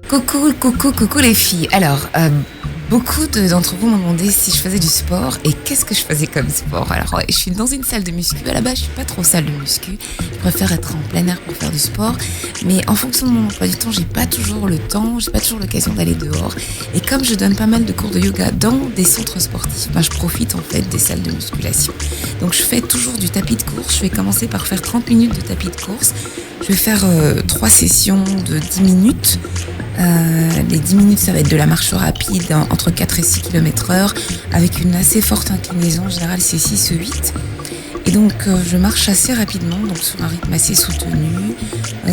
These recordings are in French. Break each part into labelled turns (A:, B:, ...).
A: Coucou les filles. Alors, beaucoup d'entre vous m'ont demandé si je faisais du sport et qu'est-ce que je faisais comme sport. Alors, ouais, je suis dans une salle de muscu. À la base, je suis pas trop salle de muscu. Je préfère être en plein air pour faire du sport. Mais en fonction de mon emploi du temps, j'ai pas toujours le temps, j'ai pas toujours l'occasion d'aller dehors. Et comme je donne pas mal de cours de yoga dans des centres sportifs, je profite en fait des salles de musculation. Donc, je fais toujours du tapis de course. Je vais commencer par faire 30 minutes de tapis de course. Je vais faire 3 sessions de 10 minutes. Les 10 minutes, ça va être de la marche rapide entre 4 et 6 km/h avec une assez forte inclinaison. En général, c'est 6 ou 8. Et donc, je marche assez rapidement, donc sur un rythme assez soutenu.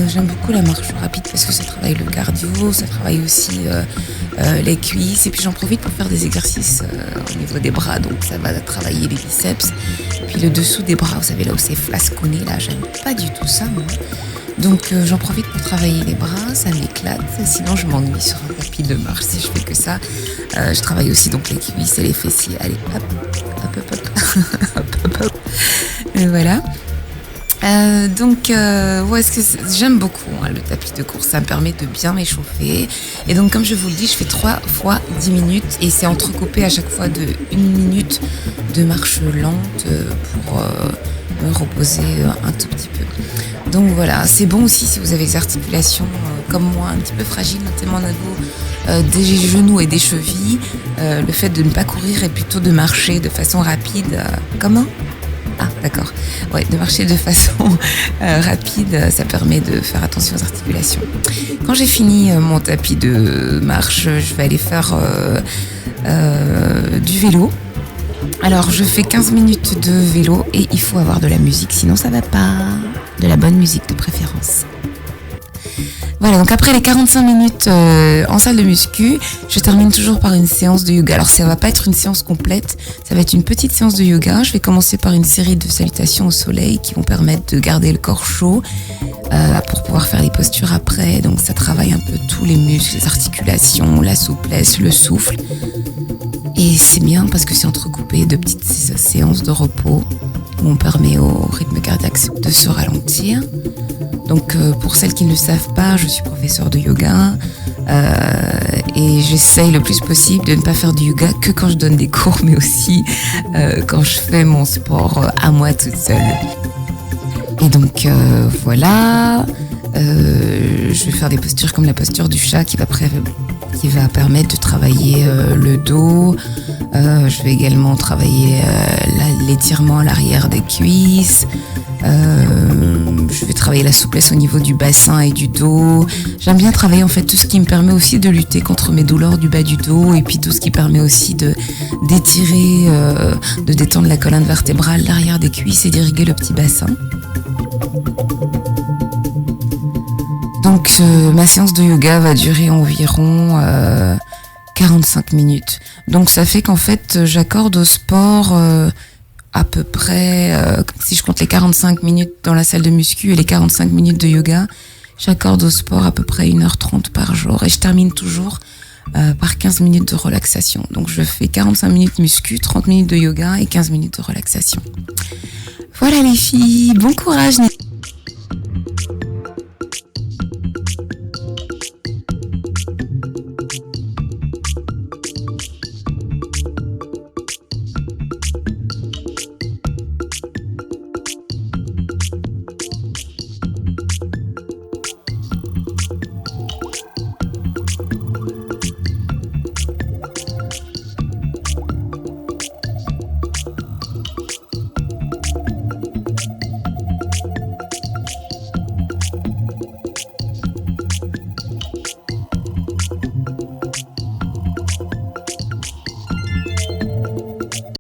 A: J'aime beaucoup la marche rapide parce que ça travaille le cardio, ça travaille aussi les cuisses. Et puis, j'en profite pour faire des exercices au niveau des bras. Donc, ça va travailler les biceps. Et puis, le dessous des bras, vous savez, là où c'est flasconné, là, j'aime pas du tout ça, moi. Donc j'en profite pour travailler les bras, ça m'éclate. Sinon je m'ennuie sur un tapis de marche si je fais que ça. Je travaille aussi donc les cuisses et les fessiers. Allez, hop, hop, hop, hop, hop, hop, hop. Et voilà. J'aime beaucoup le tapis de course, ça me permet de bien m'échauffer. Et donc comme je vous le dis, je fais 3 fois 10 minutes et c'est entrecoupé à chaque fois de 1 minute de marche lente pour me reposer un tout petit peu. Donc voilà, c'est bon aussi si vous avez des articulations comme moi un petit peu fragiles, notamment au niveau des genoux et des chevilles. Le fait de ne pas courir et plutôt de marcher de façon rapide. Comment ? Ah, d'accord. Ouais, de marcher de façon rapide, ça permet de faire attention aux articulations. Quand j'ai fini mon tapis de marche, je vais aller faire du vélo. Alors, je fais 15 minutes de vélo et il faut avoir de la musique, sinon ça va pas. De la bonne musique de préférence. Voilà, donc après les 45 minutes en salle de muscu, je termine toujours par une séance de yoga. Alors ça va pas être une séance complète, ça va être une petite séance de yoga. Je vais commencer par une série de salutations au soleil qui vont permettre de garder le corps chaud pour pouvoir faire les postures après. Donc ça travaille un peu tous les muscles, les articulations, la souplesse, le souffle. Et c'est bien parce que c'est entrecoupé de petites séances de repos où on permet au rythme cardiaque de se ralentir. Donc pour celles qui ne le savent pas, je suis professeure de yoga et j'essaye le plus possible de ne pas faire du yoga que quand je donne des cours, mais aussi quand je fais mon sport à moi toute seule. Et donc voilà, je vais faire des postures comme la posture du chat qui va permettre de travailler le dos. Je vais également travailler l'étirement à l'arrière des cuisses. Je vais travailler la souplesse au niveau du bassin et du dos. J'aime bien travailler en fait tout ce qui me permet aussi de lutter contre mes douleurs du bas du dos et puis tout ce qui permet aussi d'étirer, de détendre la colonne vertébrale, l'arrière des cuisses et d'irriguer le petit bassin. Donc ma séance de yoga va durer environ 45 minutes. Donc ça fait qu'en fait j'accorde au sport à peu près, si je compte les 45 minutes dans la salle de muscu et les 45 minutes de yoga, j'accorde au sport à peu près 1h30 par jour et je termine toujours par 15 minutes de relaxation. Donc je fais 45 minutes muscu, 30 minutes de yoga et 15 minutes de relaxation. Voilà les filles, bon courage.